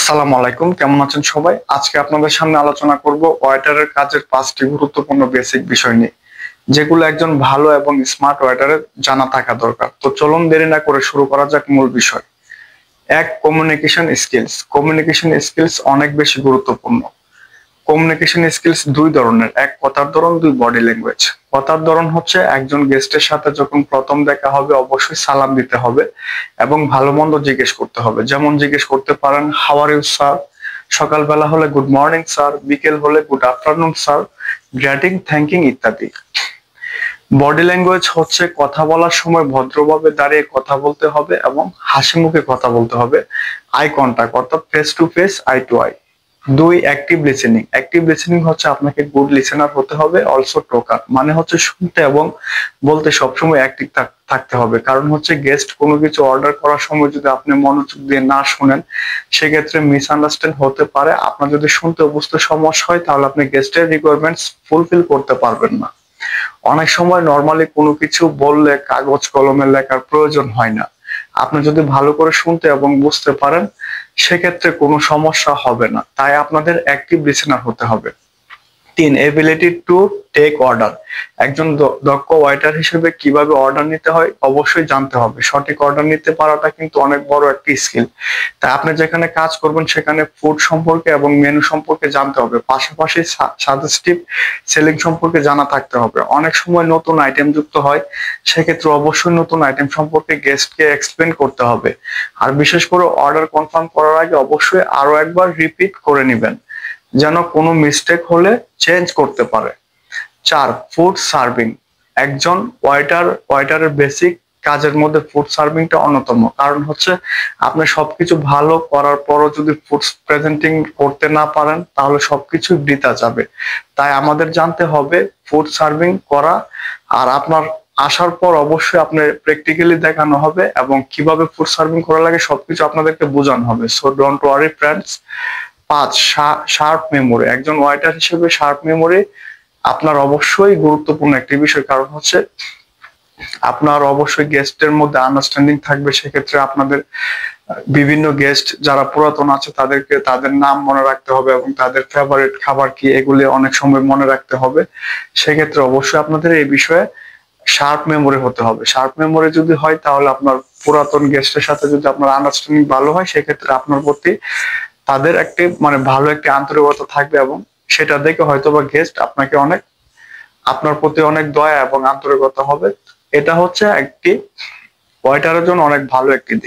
আসসালামু আলাইকুম, কেমন আছেন সবাই? আজকে আপনাদের সামনে আলোচনা করব ওয়েটারের কাজের 5টি গুরুত্বপূর্ণ বেসিক বিষয় নিয়ে, যেগুলো একজন ভালো এবং স্মার্ট ওয়েটারের জানা থাকা দরকার। তো চলুন দেরি না করে শুরু করা যাক মূল বিষয়। এক, কমিউনিকেশন স্কিলস। কমিউনিকেশন স্কিলস অনেক বেশি গুরুত্বপূর্ণ। কমিউনিকেশন স্কিলস দুই ধরনের, এক কথার ধরন, দুই বডি ল্যাঙ্গুয়েজ। কথার ধরন হচ্ছে একজন গেস্টের সাথে যখন প্রথম দেখা হবে অবশ্যই সালাম দিতে হবে এবং ভালো মন্দ জিজ্ঞেস করতে হবে। যেমন জিজ্ঞেস করতে পারেন, হাউ আর ইউ স্যার। সকালবেলা হলে গুড মর্নিং স্যার, বিকেল হলে good afternoon sir, grating, thanking ইত্যাদি। বডি ল্যাঙ্গুয়েজ হচ্ছে কথা বলার সময় ভদ্রভাবে দাঁড়িয়ে কথা বলতে হবে এবং হাসি মুখে কথা বলতে হবে। আই কন্টাক্ট অর্থাৎ face to face, eye to eye. দুই, অ্যাক্টিভ লিসেনিং। অ্যাক্টিভ লিসেনিং হচ্ছে আপনাকে গুড লিসেনার হতে হবে, অলসো টোকার, মানে হচ্ছে শুনতে এবং বলতে সবসময় অ্যাক্টিভ থাকতে হবে। কারণ হচ্ছে গেস্ট কোনো কিছু অর্ডার করার সময় যদি আপনি মনোযোগ দিয়ে না শুনেন, সেক্ষেত্রে মিসআন্ডারস্ট্যান্ড হতে পারে। আপনার যদি শুনতে বুঝতে সমস্যা হয় তাহলে আপনি গেস্টের রিকোয়ারমেন্টস ফুলফিল করতে পারবেন না। অনেক সময় নর্মালি কোনো কিছু বললে কাগজ কলমে লেখার প্রয়োজন হয় না। আপনি যদি ভালো করে শুনতে এবং বুঝতে পারেন, সেক্ষেত্রে কোনো সমস্যা হবে না। তাই আপনাদের অ্যাক্টিভ লিসেনার হতে হবে। তিন, এবিলিটি টু টেক অর্ডার। একজন দক্ষ ওয়েটার হিসেবে কিভাবে অর্ডার নিতে হয় অবশ্যই জানতে হবে। সঠিক অর্ডার নিতে পারাটা কিন্তু অনেক বড় একটি স্কিল। তাই আপনি যেখানে কাজ করবেন সেখানে ফুড সম্পর্কে এবং মেনু সম্পর্কে জানতে হবে, পাশাপাশি সাজেস্টিভ সেলিং সম্পর্কে জানা থাকতে হবে। অনেক সময় নতুন আইটেম যুক্ত হয়, সেক্ষেত্রে অবশ্যই নতুন আইটেম সম্পর্কে গেস্টকে এক্সপ্লেন করতে হবে। আর বিশেষ করে অর্ডার কনফার্ম করার আগে অবশ্যই আরো একবার রিপিট করে নেবেন, যেন কোনো মিস্টেক হলে চেঞ্জ করতে পারে। চার, ফুড সার্ভিং। একজন ওয়েটারের বেসিক কাজের মধ্যে ফুড সার্ভিংটা অন্যতম। কারণ হচ্ছে আপনি সবকিছু ভালো করার পরও যদি ফুড প্রেজেন্টিং করতে না পারেন তাহলে সবকিছু বৃথা যাবে। তাই আমাদের জানতে হবে ফুড সার্ভিং করা। আর আপনার আসার পর অবশ্যই আপনার প্র্যাকটিক্যালি দেখানো হবে এবং কিভাবে ফুড সার্ভিং করা লাগে সবকিছু আপনাদেরকে বোঝানো হবে। So don't worry friends. পাঁচ, শার্প মেমোরি। একজন ওয়েটার হিসেবে শার্প মেমোরি আপনার অবশ্যই গুরুত্বপূর্ণ একটি বিষয়। কারণ হচ্ছে আপনার অবশ্যই গেস্টের মধ্যে আন্ডারস্ট্যান্ডিং থাকবে। সেক্ষেত্রে আপনাদের বিভিন্ন গেস্ট যারা পুরাতন আছে তাদেরকে তাদের নাম মনে রাখতে হবে এবং তাদের ফেভারিট খাবার কি এগুলি অনেক সময় মনে রাখতে হবে। সেক্ষেত্রে অবশ্যই আপনাদের এই বিষয়ে শার্প মেমোরি হতে হবে। শার্প মেমোরি যদি হয় তাহলে আপনার পুরাতন গেস্টের সাথে যদি আপনার আন্ডারস্ট্যান্ডিং ভালো হয়, সেক্ষেত্রে আপনার প্রতি তাদের একটি মানে ভালো একটি আন্তরিকতা থাকবে এবং সেটা দেখে হয়তোবা গেস্ট আপনাকে অনেক, আপনার প্রতি অনেক দয়া এবং আন্তরিকতা হবে। এটা হচ্ছে একটি ওয়েটারের জন্য অনেক ভালো একটি দিক।